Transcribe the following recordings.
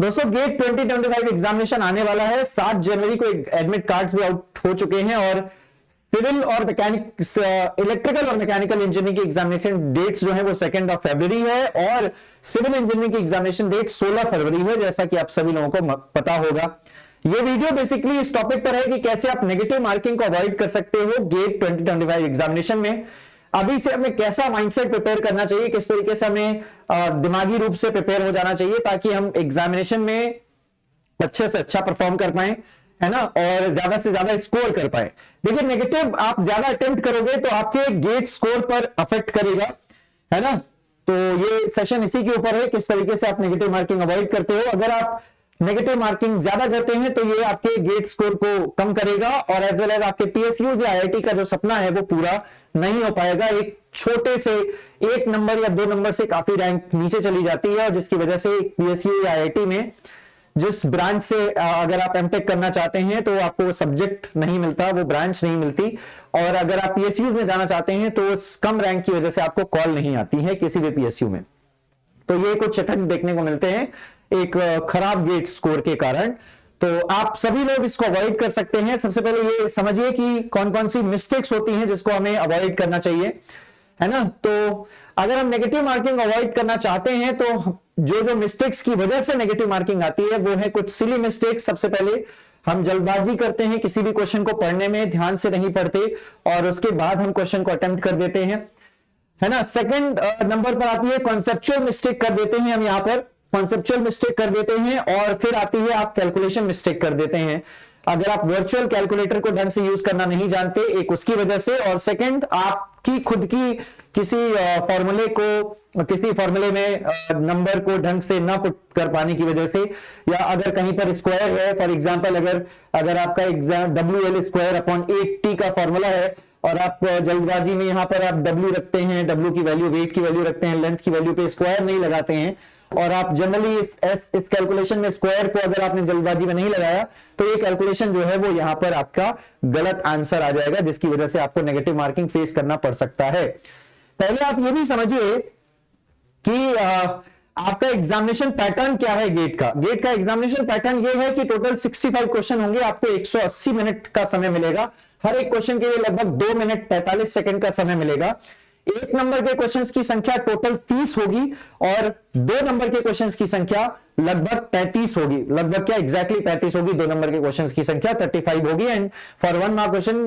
दोस्तों gate 2025 examination आने वाला है। 7 जनवरी को एडमिट कार्ड्स भी आउट हो चुके हैं और सिविल और मैकेनिक्स, इलेक्ट्रिकल और मैकेनिकल इंजीनियरिंग की एग्जामिनेशन डेट्स जो है वो 2 फरवरी है और सिविल इंजीनियरिंग की एग्जामिनेशन डेट 16 फरवरी है, जैसा कि आप सभी लोगों को पता होगा। ये वीडियो बेसिकली इस टॉपिक पर है कि कैसे आप नेगेटिव मार्किंग को अवॉइड कर सकते हो गेट 2025 एग्जामिनेशन में। अभी से हमें कैसा माइंडसेट प्रिपेयर करना चाहिए, किस तरीके से हमें दिमागी रूप से प्रिपेयर हो जाना चाहिए ताकि हम एग्जामिनेशन में अच्छे से अच्छा परफॉर्म कर पाए, है ना, और ज्यादा से ज्यादा स्कोर कर पाए। देखिए नेगेटिव आप ज्यादा अटेम्प्ट करोगे तो आपके गेट स्कोर पर अफेक्ट करेगा, है ना। तो ये सेशन इसी के ऊपर है, किस तरीके से आप नेगेटिव मार्किंग अवॉइड करते हो। अगर आप नेगेटिव मार्किंग ज्यादा करते हैं तो ये आपके गेट स्कोर को कम करेगा और एज वेल एज आपके पीएसयू या आईआईटी का जो सपना है वो पूरा नहीं हो पाएगा। एक छोटे से 1 नंबर या 2 नंबर से काफी रैंक नीचे चली जाती है और जिसकी वजह से पीएसयू या आईआईटी में जिस ब्रांच से अगर आप एमटेक करना चाहते हैं तो आपको सब्जेक्ट नहीं मिलता, वो ब्रांच नहीं मिलती, और अगर आप पीएसयू में जाना चाहते हैं तो उस कम रैंक की वजह से आपको कॉल नहीं आती है किसी भी पीएसयू में। तो ये कुछ इफेक्ट देखने को मिलते हैं एक खराब गेट स्कोर के कारण। तो आप सभी लोग इसको अवॉइड कर सकते हैं। सबसे पहले ये समझिए कि कौन कौन सी मिस्टेक्स होती हैं जिसको हमें अवॉइड करना चाहिए, है ना। तो अगर हम नेगेटिव मार्किंग अवॉइड करना चाहते हैं तो जो मिस्टेक्स की वजह से नेगेटिव मार्किंग आती है वो है कुछ सिली मिस्टेक्स। सबसे पहले हम जल्दबाजी करते हैं, किसी भी क्वेश्चन को पढ़ने में ध्यान से नहीं पढ़ते और उसके बाद हम क्वेश्चन को अटेम्प्ट कर देते हैं, है ना। सेकंड नंबर पर आती है कॉन्सेप्चुअल मिस्टेक कर देते हैं हम, यहाँ पर कॉन्सेप्चुअल मिस्टेक कर देते हैं। और फिर आती है आप कैलकुलेशन मिस्टेक कर देते हैं। अगर आप वर्चुअल कैलकुलेटर को ढंग से यूज करना नहीं जानते, एक उसकी वजह से, और सेकंड आपकी खुद की किसी फॉर्मूले में नंबर को ढंग से ना पुट कर पाने की वजह से, या अगर कहीं पर स्क्वायर है, फॉर एग्जांपल अगर आपका एग्जाम WL² का फॉर्मूला है और आप जल्दबाजी में यहां पर आप W रखते हैं, W की वैल्यू, वेट की वैल्यू रखते हैं, लेंथ की वैल्यू पे स्क्वायर नहीं लगाते हैं, और आप जनरली इस कैलकुलेशन में स्क्वायर को अगर आपने जल्दबाजी में नहीं लगाया तो ये कैलकुलेशन जो है वो यहां पर आपका गलत आंसर आ जाएगा, जिसकी वजह से आपको नेगेटिव मार्किंग फेस करना पड़ सकता है। पहले आप ये भी समझिए कि आपका एग्जामिनेशन पैटर्न क्या है। गेट का एग्जामिनेशन पैटर्न ये है कि टोटल 65 क्वेश्चन होंगे, आपको 180 मिनट का समय मिलेगा। हर एक क्वेश्चन के लिए लगभग 2 मिनट 45 सेकंड का समय मिलेगा। 1 नंबर के क्वेश्चंस की संख्या टोटल 30 होगी और 2 नंबर के क्वेश्चंस की संख्या लगभग 35 होगी। लगभग क्या, एग्जैक्टली 35 होगी। 2 नंबर के क्वेश्चंस की संख्या 35 होगी and for 1 mark question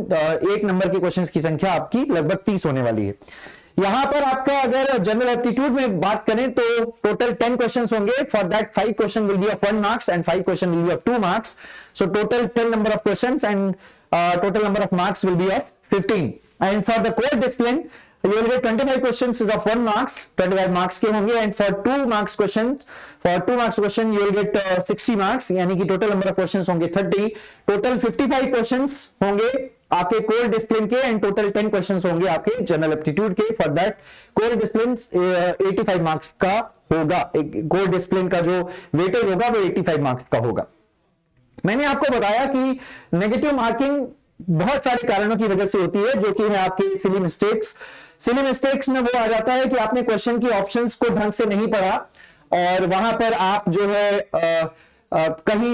1 number के क्वेश्चंस की संख्या आपकी लगभग 30 होने वाली है। यहां पर आपका अगर जनरल एप्टीट्यूड में बात करें तो टोटल 10 क्वेश्चंस होंगे। For that 5 question will be of 1 marks and 5 question will be of 2 marks. So total 10 number of questions and total number of marks will be of 15. And for the core discipline you will get 25 questions is of 1 marks, 25 marks के होंगे, and for 2 marks question you will get 60 marks, यानी कि total number of questions होंगे 30. total 55 questions होंगे आपके core discipline के and total 10 questions होंगे आपके general aptitude के। for that core discipline 85 marks का होगा। core discipline का जो weightage होगा वो 85 marks का होगा। मैंने आपको बताया कि नेगेटिव मार्किंग बहुत सारे कारणों की वजह से होती है, जो कि है आपकी सिली मिस्टेक्स में वो आ जाता है कि आपने क्वेश्चन की ऑप्शंस को ढंग से नहीं पढ़ा और वहां पर आप जो है कहीं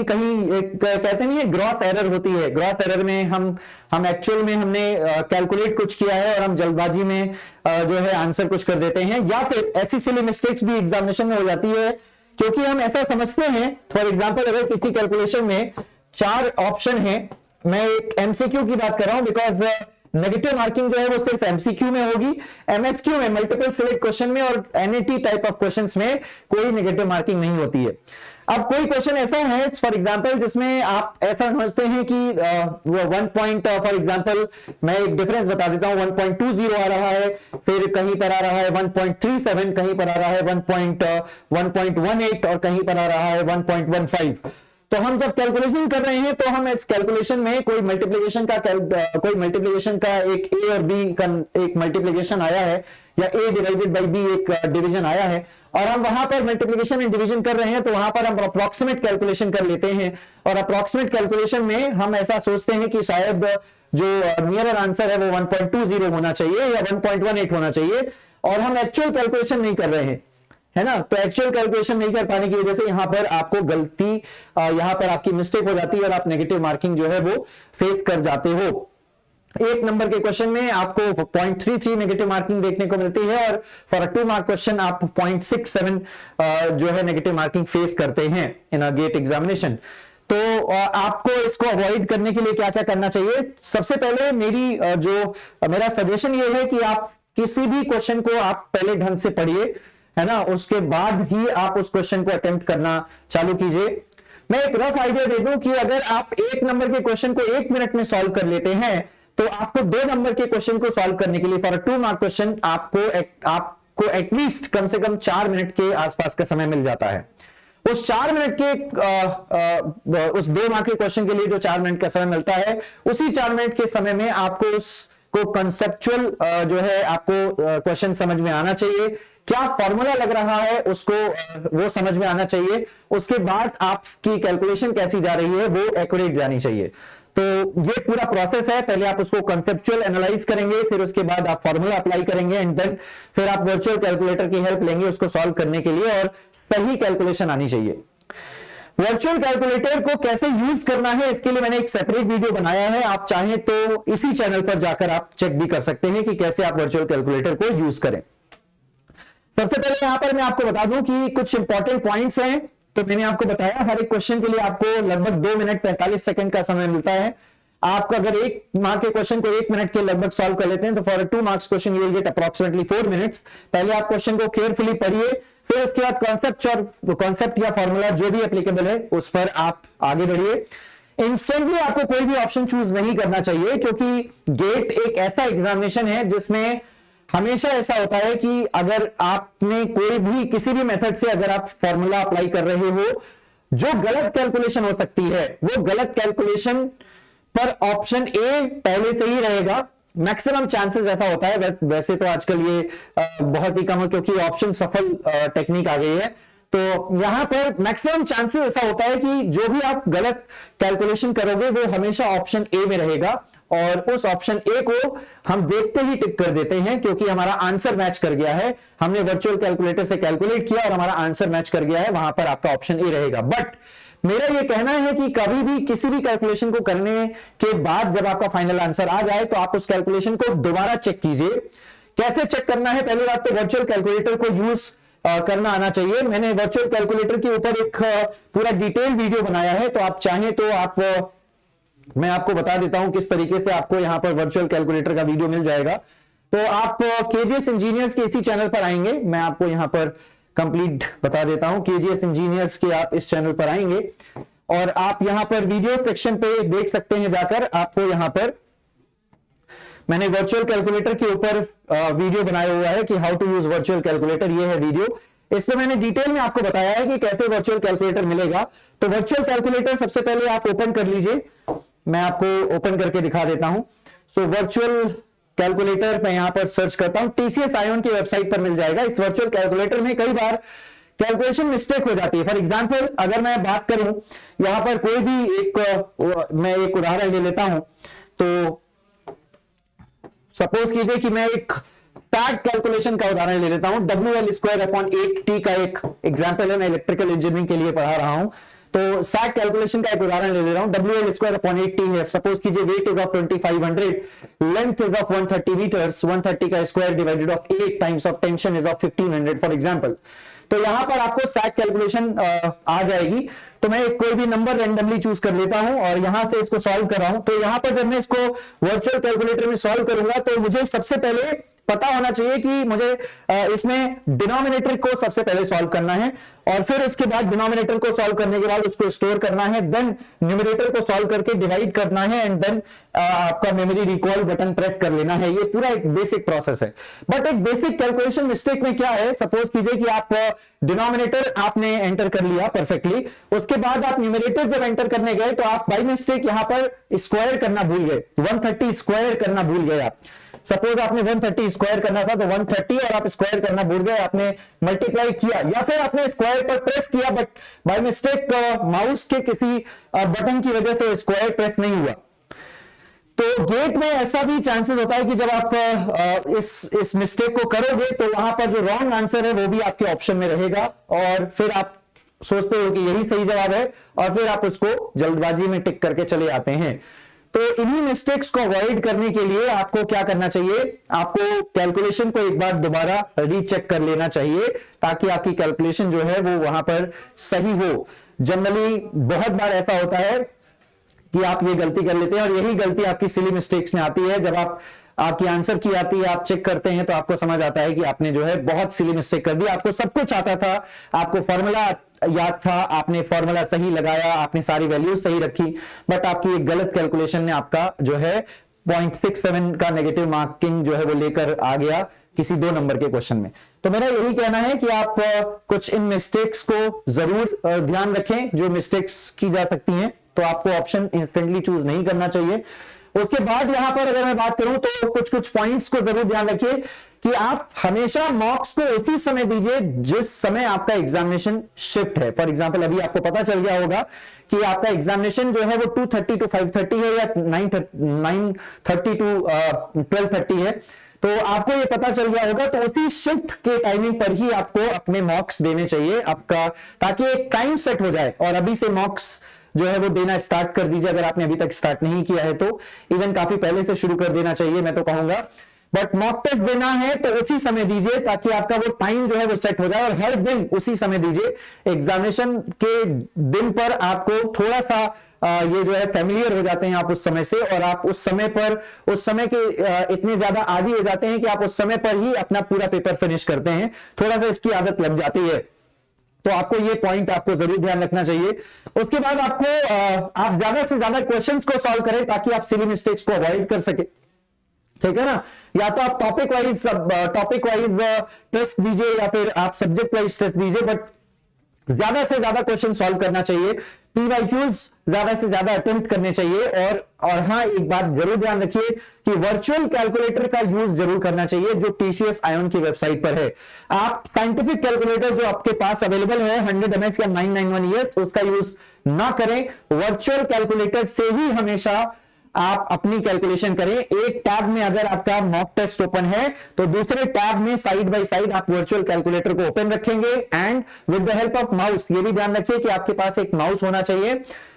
एक कहते नहीं है ग्रॉस एरर होती है। ग्रॉस एरर में हम एक्चुअल में हमने कैलकुलेट कुछ किया है और हम जल्दबाजी में जो है आंसर कुछ कर देते हैं, या फिर ऐसी सिली मिस्टेक्स भी एग्जामिनेशन में हो जाती है क्योंकि हम ऐसा समझते हैं। फॉर एग्जांपल अगर किसी कैलकुलेशन में 4 ऑप्शन है, मैं एक एमसीक्यू की बात कर रहा हूं बिकॉज नेगेटिव मार्किंग जो है वो सिर्फ एमसीक्यू में होगी। एमएसक्यू में, मल्टीपल सिलेक्ट क्वेश्चन में और एनईटी टाइप ऑफ क्वेश्चंस में कोई नेगेटिव मार्किंग नहीं होती है। अब कोई क्वेश्चन ऐसा है फॉर एग्जांपल जिसमें आप ऐसा समझते हैं कि वो 1 पॉइंट, फॉर एग्जांपल मैं एक डिफरेंस बता देता हूं, 1.20 आ रहा है, फिर कहीं पर आ रहा है 1.37, कहीं पर आ रहा है 1.18 और कहीं पर आ रहा है 1.15। तो हम जब कैलकुलेशन कर रहे हैं तो हम इस कैलकुलेशन में कोई मल्टीप्लिकेशन का एक ए और बी का एक मल्टीप्लिकेशन आया है या ए डिवाइडेड बाई बी एक डिवीजन आया है और हम वहां पर मल्टीप्लिकेशन एंड डिवीजन कर रहे हैं, तो वहां पर हम अप्रोक्सीमेट कैलकुलेशन कर लेते हैं और अप्रोक्सीमेट कैलकुलेशन में हम ऐसा सोचते हैं कि शायद जो नियरर आंसर है वो 1.20 होना चाहिए या 1.18 होना चाहिए और हम एक्चुअल कैलकुलेशन नहीं कर रहे हैं, है ना। तो एक्चुअल कैलकुलेशन नहीं कर पाने की वजह से यहां पर आपको गलती, यहां पर आपकी मिस्टेक हो जाती है और आप नेगेटिव मार्किंग जो है वो फेस कर जाते हो। एक नंबर के क्वेश्चन में आपको 0.33 नेगेटिव मार्किंग देखने को मिलती है और फॉर अ 2 मार्क क्वेश्चन आप 0.67 जो है नेगेटिव मार्किंग फेस करते हैं इन अ गेट एग्जामिनेशन। तो आपको इसको अवॉइड करने के लिए क्या क्या करना चाहिए? सबसे पहले मेरा सजेशन ये है कि आप किसी भी क्वेश्चन को आप पहले ढंग से पढ़िए, है ना, उसके बाद ही आप उस क्वेश्चन को अटेम्प्ट करना चालू कीजिए। मैं एक रफ आइडिया दे दूं कि अगर आप 1 नंबर के क्वेश्चन को 1 मिनट में सॉल्व कर लेते हैं तो आपको 2 नंबर के क्वेश्चन को सॉल्व करने के लिए फॉर 2 मार्क क्वेश्चन आपको एटलीस्ट कम से कम 4 मिनट के आसपास का समय मिल जाता है। उस 4 मिनट के उस 2 मार्क के क्वेश्चन के लिए जो 4 मिनट का समय मिलता है, उसी 4 मिनट के समय में आपको उसको कंसेप्चुअल जो है आपको क्वेश्चन समझ में आना चाहिए, क्या फॉर्मूला लग रहा है उसको वो समझ में आना चाहिए। उसके बाद आपकी कैलकुलेशन कैसी जा रही है वो एक्यूरेट जानी चाहिए। तो ये पूरा प्रोसेस है, पहले आप उसको कंसेप्चुअल एनालाइज करेंगे, फिर उसके बाद आप फॉर्मूला अप्लाई करेंगे एंड देन फिर आप वर्चुअल कैलकुलेटर की हेल्प लेंगे उसको सॉल्व करने के लिए और सही कैलकुलेशन आनी चाहिए। वर्चुअल कैलकुलेटर को कैसे यूज करना है इसके लिए मैंने एक सेपरेट वीडियो बनाया है, आप चाहें तो इसी चैनल पर जाकर आप चेक भी कर सकते हैं कि कैसे आप वर्चुअल कैलकुलेटर को यूज करें। सबसे पहले यहां पर मैं आपको बता दूं कि कुछ इंपॉर्टेंट पॉइंट्स हैं। तो मैंने आपको बताया हर एक क्वेश्चन के लिए आपको लगभग 2 मिनट 45 सेकंड का समय मिलता है। आप अगर 1 मार्क के क्वेश्चन को 1 मिनट के लगभग सॉल्व कर लेते हैं तो for 2 marks question you will get approximately 4 minutes. पहले आप क्वेश्चन को केयरफुली पढ़िए, फिर उसके बाद कॉन्सेप्ट या फॉर्मूला जो भी एप्लीकेबल है उस पर आप आगे बढ़िए। इंस्टेंटली आपको कोई भी ऑप्शन चूज नहीं करना चाहिए क्योंकि गेट एक ऐसा एग्जामिनेशन है जिसमें हमेशा ऐसा होता है कि अगर आपने कोई भी किसी भी मेथड से अगर आप फॉर्मूला अप्लाई कर रहे हो, जो गलत कैलकुलेशन हो सकती है वो गलत कैलकुलेशन पर ऑप्शन ए पहले से ही रहेगा। मैक्सिमम चांसेस ऐसा होता है, वैसे तो आजकल ये बहुत ही कम है क्योंकि ऑप्शन सफल टेक्निक आ गई है। तो यहां पर मैक्सिमम चांसेस ऐसा होता है कि जो भी आप गलत कैलकुलेशन करोगे वो हमेशा ऑप्शन ए में रहेगा और उस ऑप्शन ए को हम देखते ही टिक कर देते हैं क्योंकि हमारा आंसर मैच कर गया है। हमने वर्चुअल कैलकुलेटर से कैलकुलेट किया और हमारा आंसर मैच कर गया है, वहां पर आपका ऑप्शन ए रहेगा। बट मेरा यह कहना है कि कभी भी किसी भी कैलकुलेशन को करने के बाद जब आपका फाइनल आंसर आ जाए तो आप उस कैलकुलेशन को दोबारा चेक कीजिए। कैसे चेक करना है? पहली बात तो वर्चुअल कैलकुलेटर को यूज करना आना चाहिए। मैंने वर्चुअल कैलकुलेटर के ऊपर एक पूरा डिटेल वीडियो बनाया है, तो आप चाहें तो मैं आपको बता देता हूं किस तरीके से आपको यहां पर वर्चुअल कैलकुलेटर का वीडियो मिल जाएगा। तो आप केजीएस इंजीनियर्स के इसी चैनल पर आएंगे, मैं आपको यहां पर कंप्लीट बता देता हूं। केजीएस इंजीनियर्स के आप इस चैनल पर आएंगे और आप यहां पर वीडियो सेक्शन पे देख सकते हैं जाकर, आपको यहां पर मैंने वर्चुअल कैलकुलेटर के ऊपर वीडियो बनाया हुआ है कि how to use virtual calculator. ये है वीडियो, इस पे मैंने डिटेल में आपको बताया है कि कैसे वर्चुअल कैलकुलेटर मिलेगा। तो वर्चुअल कैलकुलेटर सबसे पहले आप ओपन कर लीजिए, मैं आपको ओपन करके दिखा देता हूं। सो वर्चुअल कैलकुलेटर मैं यहां पर सर्च करता हूं, टीसीएस आईओन की वेबसाइट पर मिल जाएगा। इस वर्चुअल कैलकुलेटर में कई बार कैलकुलेशन मिस्टेक हो जाती है। फॉर एग्जांपल अगर मैं बात करूं यहां पर कोई भी मैं एक उदाहरण ले लेता हूं, तो सपोज कीजिए कि मैं एक स्टैट कैलकुलेशन का उदाहरण ले लेता हूं। WL²/8T का एक एग्जांपल है, मैं इलेक्ट्रिकल इंजीनियरिंग के लिए पढ़ा रहा हूं, तो स्टैट कैलकुलेशन का एक उदाहरण ले रहा हूं। WL²/8T है, सपोज कीजिए weight is of 2500, length is of 130 metres, 130 का square divided of 8 times of tension is of 1500 for example. तो यहां पर आपको स्टैट कैलकुलेशन आ जाएगी। तो मैं कोई भी नंबर रैंडमली चूज कर लेता हूं और यहां से इसको सॉल्व कर रहा हूं। तो यहां पर जब मैं इसको वर्चुअल कैलकुलेटर में सॉल्व करूंगा तो मुझे सबसे पहले पता होना चाहिए कि मुझे इसमें डिनोमिनेटर को सबसे पहले सॉल्व करना है और फिर इसके बाद डिनोमिनेटर को सॉल्व करने के बाद उसको स्टोर करना है, देन न्यूमरेटर को सॉल्व करके डिवाइड करना है एंड देन आपका मेमोरी रिकॉल बटन प्रेस कर लेना है। ये पूरा एक बेसिक प्रोसेस है। बट एक बेसिक कैलकुलेशन मिस्टेक में क्या है, सपोज कीजिए कि आप डिनोमिनेटर आपने एंटर कर लिया परफेक्टली, उसके बाद आप न्यूमरेटर जब एंटर करने गए तो आप बाय मिस्टेक यहां पर स्क्वायर करना भूल गए, 130 स्क्वायर करना भूल गए आप। सपोज आपने 130 स्क्वायर करना था तो 130 और आप स्क्वायर करना भूल गए, आपने मल्टीप्लाई किया या फिर आपने स्क्वायर पर प्रेस किया बट बाय मिस्टेक माउस के किसी बटन की वजह से स्क्वायर प्रेस नहीं हुआ। तो गेट में ऐसा भी चांसेस होता है कि जब आप इस मिस्टेक को करोगे तो वहां पर जो रॉन्ग आंसर है वो भी आपके ऑप्शन में रहेगा और फिर आप सोचते हो कि यही सही जवाब है और फिर आप उसको जल्दबाजी में टिक करके चले आते हैं। तो इन्हीं मिस्टेक्स को अवॉइड करने के लिए आपको क्या करना चाहिए, आपको कैलकुलेशन को एक बार दोबारा रीचेक कर लेना चाहिए ताकि आपकी कैलकुलेशन जो है वो वहां पर सही हो। जनरली बहुत बार ऐसा होता है कि आप ये गलती कर लेते हैं और यही गलती आपकी सिली मिस्टेक्स में आती है। जब आपकी आंसर की आती है, आप चेक करते हैं तो आपको समझ आता है कि आपने जो है बहुत सिली मिस्टेक कर दी। आपको सब कुछ आता था, आपको फॉर्मूला याद था, आपने फॉर्मूला सही लगाया, आपने सारी वैल्यूज सही रखी, बट आपकी एक गलत कैलकुलेशन ने आपका जो है 0.67 का नेगेटिव मार्किंग जो है वो लेकर आ गया किसी 2 नंबर के क्वेश्चन में। तो मेरा यही कहना है कि आप कुछ इन मिस्टेक्स को जरूर ध्यान रखें जो मिस्टेक्स की जा सकती हैं, तो आपको ऑप्शन इंस्टेंटली चूज नहीं करना चाहिए। उसके बाद यहां पर अगर मैं बात करूं तो कुछ पॉइंट्स को जरूर ध्यान रखिए कि आप हमेशा मॉक्स को उसी समय दीजिए जिस समय आपका एग्जामिनेशन शिफ्ट है। फॉर एग्जांपल अभी आपको पता चल गया होगा कि आपका एग्जामिनेशन जो है वो 2:30 to 5:30 है या 9:30 to 12:30 है, तो आपको ये पता चल गया होगा। तो उसी शिफ्ट के टाइमिंग पर ही आपको अपने मॉक्स देने चाहिए आपका, ताकि एक टाइम सेट हो जाए और अभी से मॉक्स जो है वो देना स्टार्ट कर दीजिए। अगर आपने अभी तक स्टार्ट नहीं किया है तो इवन काफी पहले से शुरू कर देना चाहिए मैं तो कहूंगा, बट मॉक टेस्ट देना है तो उसी समय दीजिए ताकि आपका वो टाइम जो है वो सेट हो जाए और हर दिन उसी समय दीजिए। एग्जामिनेशन के दिन पर आपको थोड़ा सा ये जो है फैमिलियर हो जाते हैं आप उस समय से, और आप उस समय के इतने ज्यादा आदी हो जाते हैं कि आप उस समय पर ही अपना पूरा पेपर फिनिश करते हैं। थोड़ा सा इसकी आदत लग जाती है, तो आपको ये पॉइंट आपको जरूर ध्यान रखना चाहिए। उसके बाद आपको आप ज्यादा से ज्यादा क्वेश्चंस को सॉल्व करें ताकि आप सिली मिस्टेक्स को अवॉइड कर सके, ठीक है ना। या तो आप टॉपिक वाइज टेस्ट दीजिए या फिर आप सब्जेक्ट वाइज टेस्ट दीजिए, बट ज्यादा से ज्यादा क्वेश्चन सॉल्व करना चाहिए। पीवाईक्यूज ज्यादा से ज्यादा अटेम्प्ट करने चाहिए। और हाँ, एक बात जरूर ध्यान रखिए कि वर्चुअल कैलकुलेटर का यूज जरूर करना चाहिए जो टीसीएस आयोन की वेबसाइट पर है। आप साइंटिफिक कैलकुलेटर जो आपके पास अवेलेबल है 100 ms या 991 ES उसका यूज ना करें। वर्चुअल कैलकुलेटर से ही हमेशा आप अपनी कैलकुलेशन करें। एक टैब में अगर आपका मॉक टेस्ट ओपन है तो दूसरे टैब में साइड बाय साइड आप वर्चुअल कैलकुलेटर को ओपन रखेंगे and with the help of mouse. ये भी ध्यान रखिए कि आपके पास एक माउस होना चाहिए,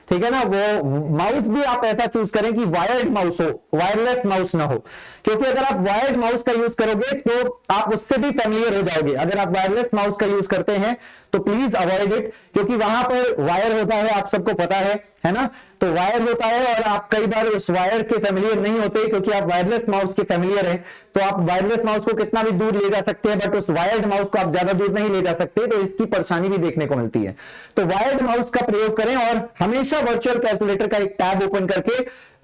ठीक है ना। वो माउस भी आप ऐसा चूज करें कि वायर्ड माउस हो, वायरलेस माउस ना हो, क्योंकि अगर आप वायर्ड माउस का यूज करोगे तो आप उससे भी फैमिलियर हो जाओगे। अगर आप वायरलेस माउस का यूज करते हैं तो प्लीज अवॉइड इट, क्योंकि वहां पर वायर होता है, आप सबको पता है ना। तो वायर होता है और आप कई बार उस वायर के फैमिलियर नहीं होते क्योंकि आप वायरलेस माउस के फैमिलियर हैं। तो आप वायरलेस माउस को कितना भी दूर ले जा सकते हैं, बट उस वायर्ड माउस को आप ज्यादा दूर नहीं ले जा सकते, तो इसकी परेशानी भी देखने को मिलती है। तो वायर्ड माउस का प्रयोग करें और हमेशा वर्चुअल कैलकुलेटर का एक टैब ओपन करके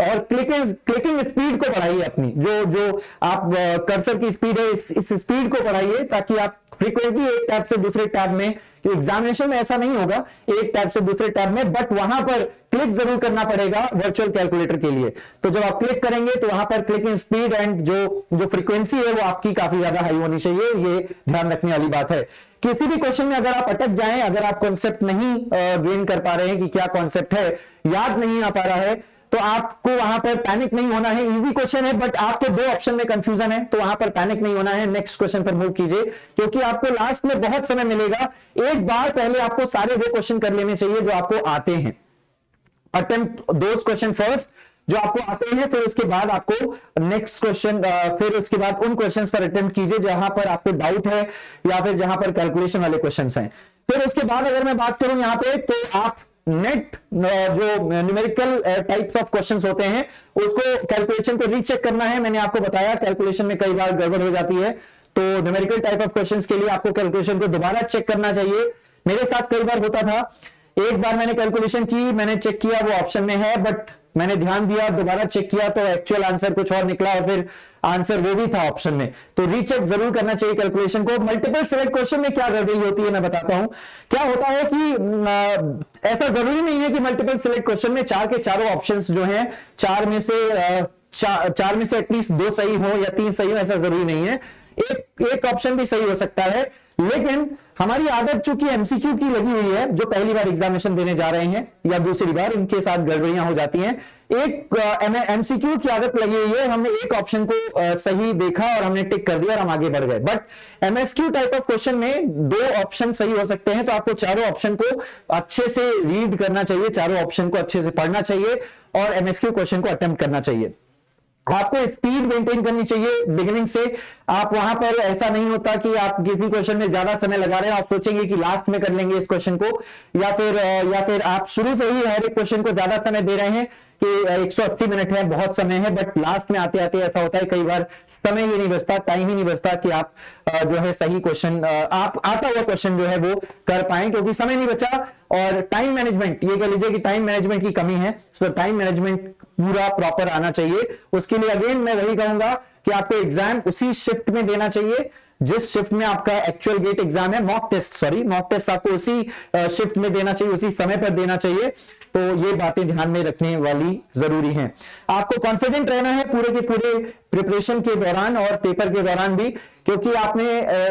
और क्लिकिंग स्पीड को बढ़ाइए अपनी, जो आप कर्सर की स्पीड है इस स्पीड को बढ़ाइए ताकि आप फ्रीक्वेंटली एक टैब से दूसरे टैब में, एग्जामिनेशन में ऐसा नहीं होगा एक टैब से दूसरे टैब में, बट वहां पर क्लिक जरूर करना पड़ेगा वर्चुअल कैलकुलेटर के लिए। तो जब आप क्लिक करेंगे तो वहां पर क्लिकिंग स्पीड एंड जो फ्रीक्वेंसी है वो आपकी काफी ज्यादा हाई होनी चाहिए। ये ध्यान रखने वाली बात है। किसी भी क्वेश्चन में अगर आप अटक जाएं, अगर आप कॉन्सेप्ट नहीं गेन कर पा रहे हैं कि क्या कॉन्सेप्ट है, याद नहीं आ पा रहा है, तो आपको वहां पर पैनिक नहीं होना है। इजी क्वेश्चन है बट आपको 2 ऑप्शन में कंफ्यूजन है, तो वहां पर पैनिक नहीं होना है। नेक्स्ट क्वेश्चन पर मूव कीजिए, क्योंकि आपको लास्ट में बहुत समय मिलेगा। एक बार पहले आपको सारे वो क्वेश्चन कर लेने चाहिए जो आपको आते हैं। अटेम्प्ट दोस क्वेश्चन फर्स्ट जो आपको आते हैं, फिर उसके बाद आपको नेक्स्ट क्वेश्चन, फिर उसके बाद उन क्वेश्चंस पर अटेम्प्ट कीजिए जहां पर आपको डाउट है या फिर जहां पर कैलकुलेशन वाले क्वेश्चंस हैं। फिर उसके बाद अगर मैं बात करूं यहां पे, तो आप नेट जो न्यूमेरिकल टाइप्स ऑफ क्वेश्चंस होते हैं उसको कैलकुलेशन को रीचेक करना है। मैंने आपको बताया कैलकुलेशन में कई बार गड़बड़ हो जाती है, तो न्यूमेरिकल टाइप ऑफ क्वेश्चंस के लिए आपको कैलकुलेशन को दोबारा चेक करना चाहिए। मेरे साथ कई बार होता था, एक बार मैंने कैलकुलेशन की, मैंने चेक किया वो ऑप्शन में है, बट मैंने ध्यान दिया, दोबारा चेक किया तो एक्चुअल आंसर कुछ और निकला और फिर आंसर वो भी था ऑप्शन में। तो रीचेक जरूर करना चाहिए कैलकुलेशन को। मल्टीपल सेलेक्ट क्वेश्चन में क्या गड़बड़ी होती है मैं बताता हूं। क्या होता है कि ऐसा जरूरी नहीं है कि मल्टीपल सेलेक्ट क्वेश्चन में 4 के चारों ऑप्शंस जो हैं, 4 में से एटलीस्ट 2 सही हो या 3 सही हो, ऐसा जरूरी नहीं है। एक ऑप्शन भी सही हो सकता है, लेकिन हमारी आदत चूंकि एमसीक्यू की लगी हुई है, जो पहली बार एग्जामिनेशन देने जा रहे हैं या दूसरी बार, इनके साथ गड़बड़ियां हो जाती हैं। एक एमसीक्यू की आदत लगी हुई है, हमने एक ऑप्शन को सही देखा और हमने टिक कर दिया और हम आगे बढ़ गए। But MSQ type of question में 2 ऑप्शन सही हो सकते हैं, तो आपको चारों ऑप्शन को अच्छे से रीड करना चाहिए, चारों ऑप्शन को अच्छे से पढ़ना चाहिए और एमएसक्यू क्वेश्चन को अटेम्प्ट करना चाहिए। आपको स्पीड मेंटेन करनी चाहिए बिगिनिंग से। आप वहां पर ऐसा नहीं होता कि आप किसी क्वेश्चन में ज्यादा समय लगा रहे हैं, आप सोचेंगे कि लास्ट में कर लेंगे इस क्वेश्चन को, या फिर आप शुरू से ही हर एक क्वेश्चन को ज्यादा समय दे रहे हैं कि 180 मिनट है, बहुत समय है, बट लास्ट में आते आते ऐसा होता है कई बार समय ही नहीं बचता, टाइम ही नहीं बचता कि आप जो है सही क्वेश्चन, आप आता हुआ क्वेश्चन जो है वो कर पाए, क्योंकि समय नहीं बचा। और टाइम मैनेजमेंट, ये कह लीजिए कि टाइम मैनेजमेंट की कमी है, सो टाइम मैनेजमेंट पूरा प्रॉपर आना चाहिए। उसके लिए अगेन मैं वही कहूंगा कि आपको एग्जाम उसी शिफ्ट में देना चाहिए जिस शिफ्ट में आपका एक्चुअल गेट एग्जाम है, मॉक टेस्ट आपको उसी शिफ्ट में देना चाहिए, उसी समय पर देना चाहिए। तो ये बातें ध्यान में रखने वाली जरूरी हैं। आपको कॉन्फिडेंट रहना है पूरे के पूरे प्रिपरेशन के दौरान और पेपर के दौरान भी, क्योंकि आपने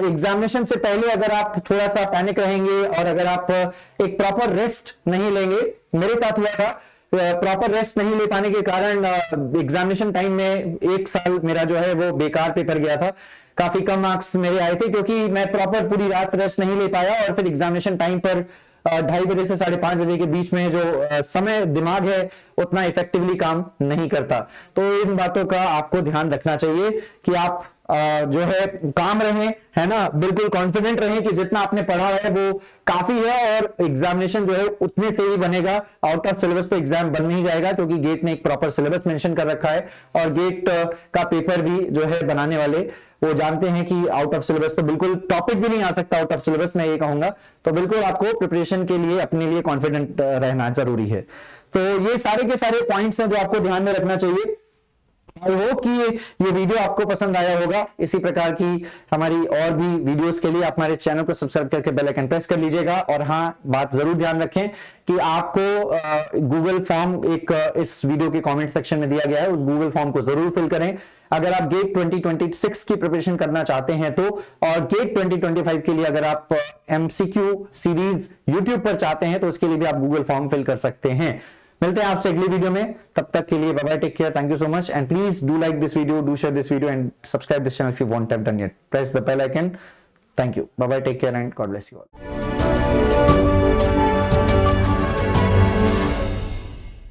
एग्जामिनेशन से पहले अगर आप थोड़ा सा पैनिक रहेंगे और अगर आप एक प्रॉपर रेस्ट नहीं लेंगे, मेरे साथ हुआ था, प्रॉपर रेस्ट नहीं ले पाने के कारण एग्जामिनेशन टाइम में 1 साल मेरा जो है वो बेकार पेपर गया था। काफी कम मार्क्स मेरे आए थे क्योंकि मैं प्रॉपर पूरी रात रेस्ट नहीं ले पाया, और फिर एग्जामिनेशन टाइम पर 2:30 बजे से 5:30 बजे के बीच में जो समय दिमाग है उतना इफेक्टिवली काम नहीं करता। तो इन बातों का आपको ध्यान रखना चाहिए कि आप जो है काम रहें, है ना, बिल्कुल कॉन्फिडेंट रहें कि जितना आपने पढ़ा है वो काफी है, और एग्जामिनेशन जो है उतने से ही बनेगा। आउट ऑफ सिलेबस तो एग्जाम बन नहीं जाएगा, क्योंकि गेट ने एक प्रॉपर सिलेबस मेंशन कर रखा है, और गेट का पेपर भी जो है बनाने वाले वो जानते हैं कि आउट ऑफ सिलेबस तो बिल्कुल टॉपिक भी नहीं आ सकता आउट ऑफ सिलेबस, मैं ये कहूंगा। तो बिल्कुल आपको प्रिपरेशन के लिए अपने लिए कॉन्फिडेंट रहना जरूरी है। तो ये सारे के सारे पॉइंट्स हैं जो आपको ध्यान में रखना चाहिए। आई होप कि ये वीडियो आपको पसंद आया होगा। इसी प्रकार की हमारी और भी वीडियोस के लिए आप हमारे चैनल को सब्सक्राइब करके बेल आइकन प्रेस कर लीजिएगा। और हाँ, बात जरूर ध्यान रखें कि आपको गूगल फॉर्म एक इस वीडियो के कमेंट सेक्शन में दिया गया है, उस गूगल फॉर्म को जरूर फिल करें अगर आप गेट 2026 की प्रिपरेशन करना चाहते हैं तो। और गेट 2025 के लिए अगर आप एमसीक्यू सीरीज यूट्यूब पर चाहते हैं तो उसके लिए भी आप गूगल फॉर्म फिल कर सकते हैं। मिलते हैं आपसे अगली वीडियो में, तब तक के लिए bye bye, take care, thank you so much, and please do like this video, do share this video, and subscribe this channel if you want have done yet. Press the bell icon. Thank you. Bye bye, take care, and God bless you all.